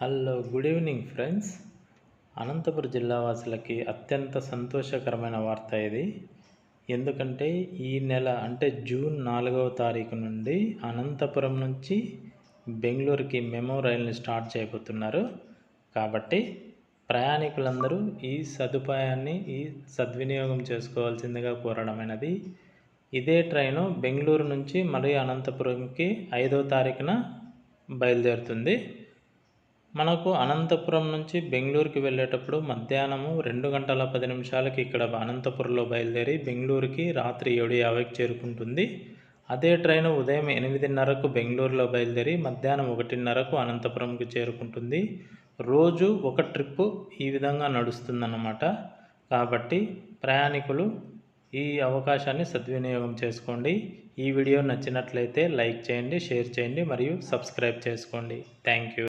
Hello good evening friends. Anantapuram జిల్లా వాసులకి అత్యంత సంతోషకరమైన వార్త ఇది. ఎందుకంటే ఈ నెల అంటే జూన్ 4వ తారీఖు నుండి అనంతపురం నుంచి బెంగళూరుకి మెమో రైలుని స్టార్ట్ చేయబోతున్నారు. కాబట్టి ప్రయాణికులందరూ ఈ సదుపాయాన్ని సద్వినియోగం చేసుకోవాల్సిందిగా కోరడమైనది. ఇదే ట్రైను బెంగళూరు నుంచి మళ్ళీ అనంతపురంకి 5వ తారీఖున బయలుదేరుతుంది. మనకు అనంతపురం నుంచి బెంగళూరుకి వెళ్ళేటప్పుడు మధ్యాహ్నము 2:10 ఇక్కడ అనంతపురంలో బయలుదేరి బెంగళూరుకి రాత్రి 7:50కి చేరుకుంటుంది. అదే ట్రైన్ ఉదయం 8:30కు బెంగళూరులో బయలుదేరి మధ్యాహ్నం 1:30కు అనంతపురంకి చేరుకుంటుంది. రోజు ఒక ట్రిప్పు ఈ విధంగా నడుస్తుందన్నమాట. కాబట్టి ప్రయాణికులు ఈ అవకాశాన్ని సద్వినియోగం చేసుకోండి. ఈ వీడియో నచ్చినట్లయితే లైక్ చేయండి, షేర్ చేయండి మరియు సబ్స్క్రైబ్ చేసుకోండి. Thank you.